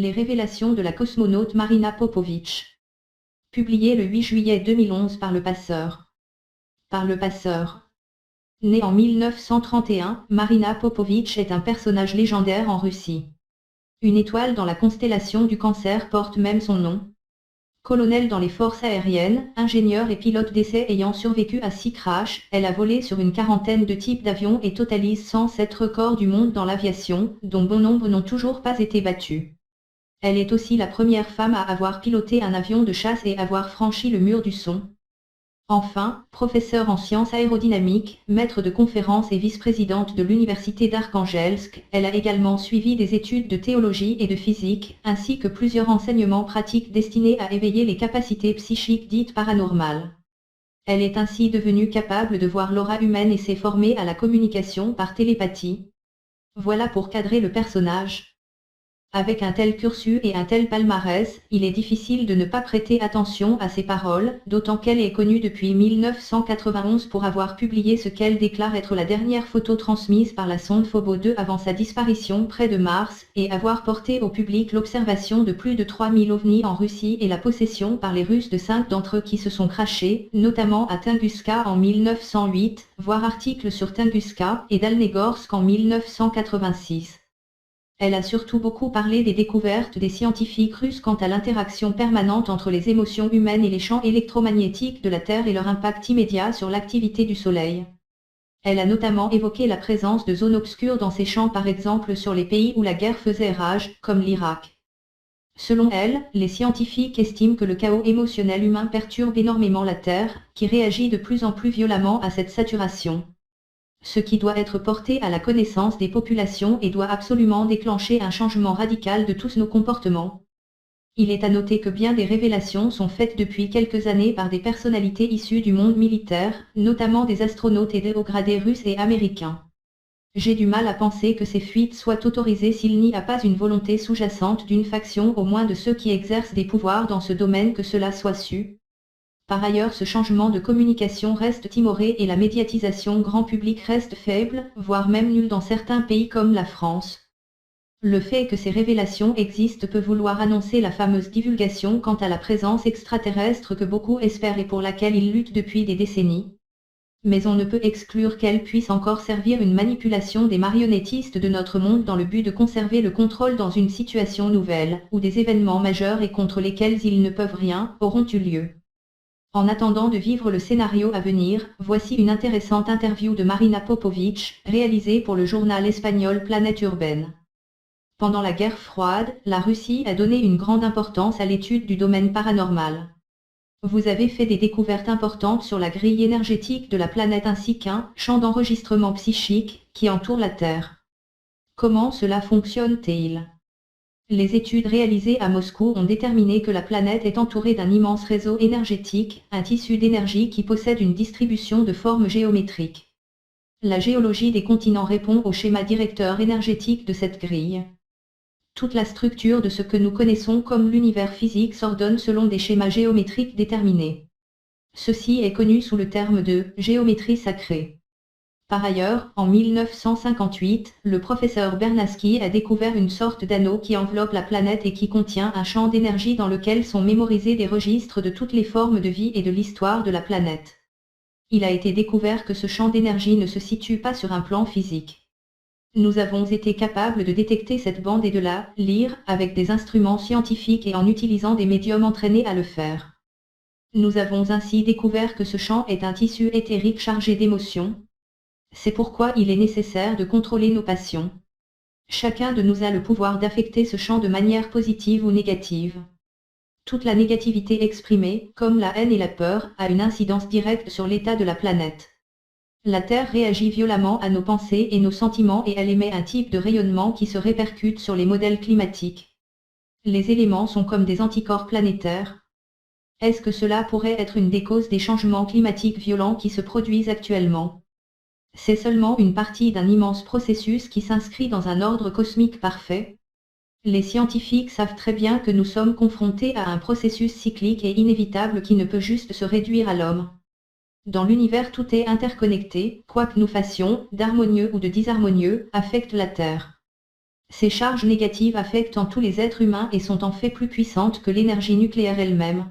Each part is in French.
Les révélations de la cosmonaute Marina Popović. Publié le 8 juillet 2011 par Le Passeur. Par Le Passeur. Née en 1931, Marina Popović est un personnage légendaire en Russie. Une étoile dans la constellation du Cancer porte même son nom. Colonel dans les forces aériennes, ingénieure et pilote d'essai ayant survécu à 6 crashs, elle a volé sur une quarantaine de types d'avions et totalise 107 records du monde dans l'aviation, dont bon nombre n'ont toujours pas été battus. Elle est aussi la première femme à avoir piloté un avion de chasse et avoir franchi le mur du son. Enfin, professeure en sciences aérodynamiques, maître de conférences et vice-présidente de l'université d'Arkhangelsk, elle a également suivi des études de théologie et de physique, ainsi que plusieurs enseignements pratiques destinés à éveiller les capacités psychiques dites paranormales. Elle est ainsi devenue capable de voir l'aura humaine et s'est formée à la communication par télépathie. Voilà pour cadrer le personnage. Avec un tel cursus et un tel palmarès, il est difficile de ne pas prêter attention à ses paroles, d'autant qu'elle est connue depuis 1991 pour avoir publié ce qu'elle déclare être la dernière photo transmise par la sonde Phobo 2 avant sa disparition près de Mars, et avoir porté au public l'observation de plus de 3000 ovnis en Russie et la possession par les Russes de 5 d'entre eux qui se sont crashés, notamment à Tunguska en 1908, voir article sur Tunguska, et Dalnegorsk en 1986. Elle a surtout beaucoup parlé des découvertes des scientifiques russes quant à l'interaction permanente entre les émotions humaines et les champs électromagnétiques de la Terre et leur impact immédiat sur l'activité du Soleil. Elle a notamment évoqué la présence de zones obscures dans ces champs, par exemple sur les pays où la guerre faisait rage, comme l'Irak. Selon elle, les scientifiques estiment que le chaos émotionnel humain perturbe énormément la Terre, qui réagit de plus en plus violemment à cette saturation. Ce qui doit être porté à la connaissance des populations et doit absolument déclencher un changement radical de tous nos comportements. Il est à noter que bien des révélations sont faites depuis quelques années par des personnalités issues du monde militaire, notamment des astronautes et des hauts gradés russes et américains. J'ai du mal à penser que ces fuites soient autorisées s'il n'y a pas une volonté sous-jacente d'une faction au moins de ceux qui exercent des pouvoirs dans ce domaine que cela soit su. Par ailleurs, ce changement de communication reste timoré et la médiatisation grand public reste faible, voire même nulle dans certains pays comme la France. Le fait que ces révélations existent peut vouloir annoncer la fameuse divulgation quant à la présence extraterrestre que beaucoup espèrent et pour laquelle ils luttent depuis des décennies. Mais on ne peut exclure qu'elle puisse encore servir une manipulation des marionnettistes de notre monde dans le but de conserver le contrôle dans une situation nouvelle, où des événements majeurs et contre lesquels ils ne peuvent rien, auront eu lieu. En attendant de vivre le scénario à venir, voici une intéressante interview de Marina Popović, réalisée pour le journal espagnol Planète Urbaine. Pendant la guerre froide, la Russie a donné une grande importance à l'étude du domaine paranormal. Vous avez fait des découvertes importantes sur la grille énergétique de la planète ainsi qu'un champ d'enregistrement psychique qui entoure la Terre. Comment cela fonctionne-t-il ? Les études réalisées à Moscou ont déterminé que la planète est entourée d'un immense réseau énergétique, un tissu d'énergie qui possède une distribution de formes géométriques. La géologie des continents répond au schéma directeur énergétique de cette grille. Toute la structure de ce que nous connaissons comme l'univers physique s'ordonne selon des schémas géométriques déterminés. Ceci est connu sous le terme de géométrie sacrée. Par ailleurs, en 1958, le professeur Bernatsky a découvert une sorte d'anneau qui enveloppe la planète et qui contient un champ d'énergie dans lequel sont mémorisés des registres de toutes les formes de vie et de l'histoire de la planète. Il a été découvert que ce champ d'énergie ne se situe pas sur un plan physique. Nous avons été capables de détecter cette bande et de la lire avec des instruments scientifiques et en utilisant des médiums entraînés à le faire. Nous avons ainsi découvert que ce champ est un tissu éthérique chargé d'émotions. C'est pourquoi il est nécessaire de contrôler nos passions. Chacun de nous a le pouvoir d'affecter ce champ de manière positive ou négative. Toute la négativité exprimée, comme la haine et la peur, a une incidence directe sur l'état de la planète. La Terre réagit violemment à nos pensées et nos sentiments et elle émet un type de rayonnement qui se répercute sur les modèles climatiques. Les éléments sont comme des anticorps planétaires. Est-ce que cela pourrait être une des causes des changements climatiques violents qui se produisent actuellement ? C'est seulement une partie d'un immense processus qui s'inscrit dans un ordre cosmique parfait. Les scientifiques savent très bien que nous sommes confrontés à un processus cyclique et inévitable qui ne peut juste se réduire à l'homme. Dans l'univers tout est interconnecté, quoi que nous fassions, d'harmonieux ou de disharmonieux, affecte la Terre. Ces charges négatives affectent tous les êtres humains et sont en fait plus puissantes que l'énergie nucléaire elle-même.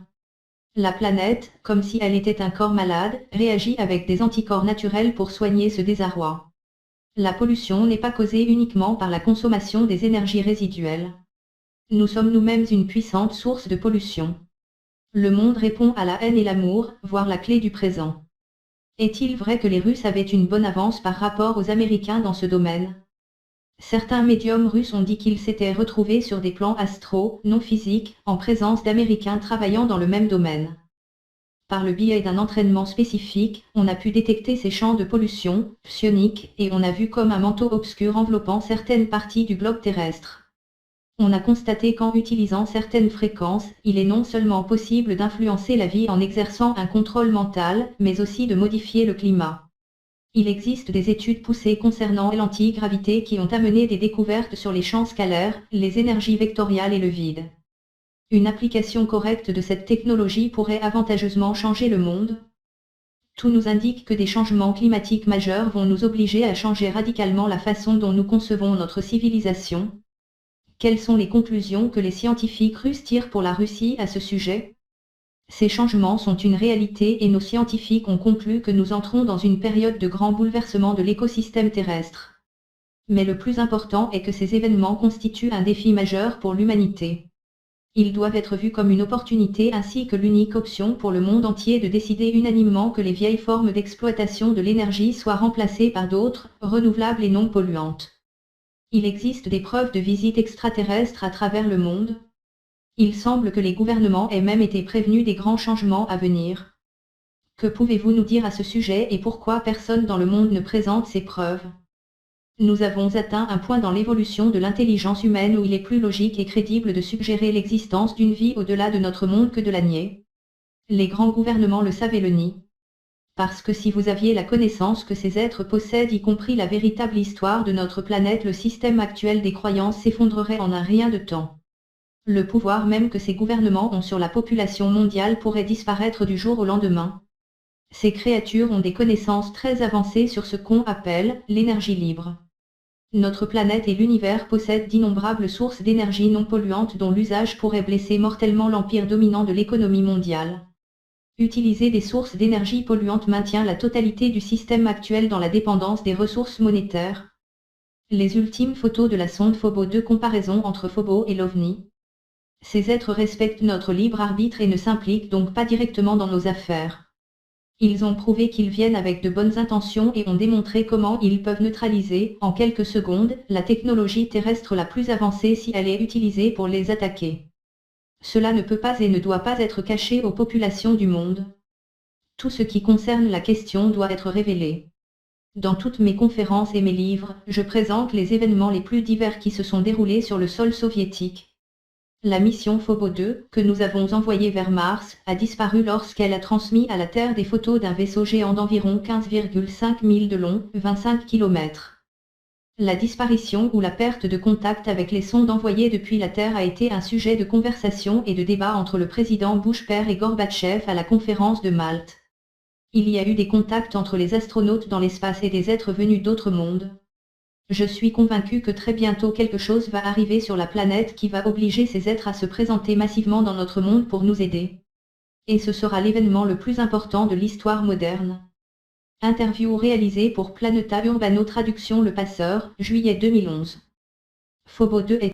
La planète, comme si elle était un corps malade, réagit avec des anticorps naturels pour soigner ce désarroi. La pollution n'est pas causée uniquement par la consommation des énergies résiduelles. Nous sommes nous-mêmes une puissante source de pollution. Le monde répond à la haine et l'amour, voire la clé du présent. Est-il vrai que les Russes avaient une bonne avance par rapport aux Américains dans ce domaine? Certains médiums russes ont dit qu'ils s'étaient retrouvés sur des plans astraux, non physiques, en présence d'Américains travaillant dans le même domaine. Par le biais d'un entraînement spécifique, on a pu détecter ces champs de pollution psionique et on a vu comme un manteau obscur enveloppant certaines parties du globe terrestre. On a constaté qu'en utilisant certaines fréquences, il est non seulement possible d'influencer la vie en exerçant un contrôle mental, mais aussi de modifier le climat. Il existe des études poussées concernant l'antigravité qui ont amené des découvertes sur les champs scalaires, les énergies vectoriales et le vide. Une application correcte de cette technologie pourrait avantageusement changer le monde. Tout nous indique que des changements climatiques majeurs vont nous obliger à changer radicalement la façon dont nous concevons notre civilisation. Quelles sont les conclusions que les scientifiques russes tirent pour la Russie à ce sujet? Ces changements sont une réalité et nos scientifiques ont conclu que nous entrons dans une période de grand bouleversement de l'écosystème terrestre. Mais le plus important est que ces événements constituent un défi majeur pour l'humanité. Ils doivent être vus comme une opportunité ainsi que l'unique option pour le monde entier de décider unanimement que les vieilles formes d'exploitation de l'énergie soient remplacées par d'autres, renouvelables et non polluantes. Il existe des preuves de visite extraterrestre à travers le monde. Il semble que les gouvernements aient même été prévenus des grands changements à venir. Que pouvez-vous nous dire à ce sujet et pourquoi personne dans le monde ne présente ces preuves? Nous avons atteint un point dans l'évolution de l'intelligence humaine où il est plus logique et crédible de suggérer l'existence d'une vie au-delà de notre monde que de la nier. Les grands gouvernements le savent et le nient. Parce que si vous aviez la connaissance que ces êtres possèdent y compris la véritable histoire de notre planète, le système actuel des croyances s'effondrerait en un rien de temps. Le pouvoir même que ces gouvernements ont sur la population mondiale pourrait disparaître du jour au lendemain. Ces créatures ont des connaissances très avancées sur ce qu'on appelle l'énergie libre. Notre planète et l'univers possèdent d'innombrables sources d'énergie non polluantes dont l'usage pourrait blesser mortellement l'empire dominant de l'économie mondiale. Utiliser des sources d'énergie polluantes maintient la totalité du système actuel dans la dépendance des ressources monétaires. Les ultimes photos de la sonde Phobos 2, comparaison entre Phobos et l'OVNI. Ces êtres respectent notre libre arbitre et ne s'impliquent donc pas directement dans nos affaires. Ils ont prouvé qu'ils viennent avec de bonnes intentions et ont démontré comment ils peuvent neutraliser, en quelques secondes, la technologie terrestre la plus avancée si elle est utilisée pour les attaquer. Cela ne peut pas et ne doit pas être caché aux populations du monde. Tout ce qui concerne la question doit être révélé. Dans toutes mes conférences et mes livres, je présente les événements les plus divers qui se sont déroulés sur le sol soviétique. La mission Phobos 2, que nous avons envoyée vers Mars, a disparu lorsqu'elle a transmis à la Terre des photos d'un vaisseau géant d'environ 15,5 milles de long, 25 km. La disparition ou la perte de contact avec les sondes envoyées depuis la Terre a été un sujet de conversation et de débat entre le président Bush père et Gorbatchev à la conférence de Malte. Il y a eu des contacts entre les astronautes dans l'espace et des êtres venus d'autres mondes. Je suis convaincu que très bientôt quelque chose va arriver sur la planète qui va obliger ces êtres à se présenter massivement dans notre monde pour nous aider. Et ce sera l'événement le plus important de l'histoire moderne. Interview réalisée pour Planeta Urbano, traduction Le Passeur, juillet 2011. Phobos 2 est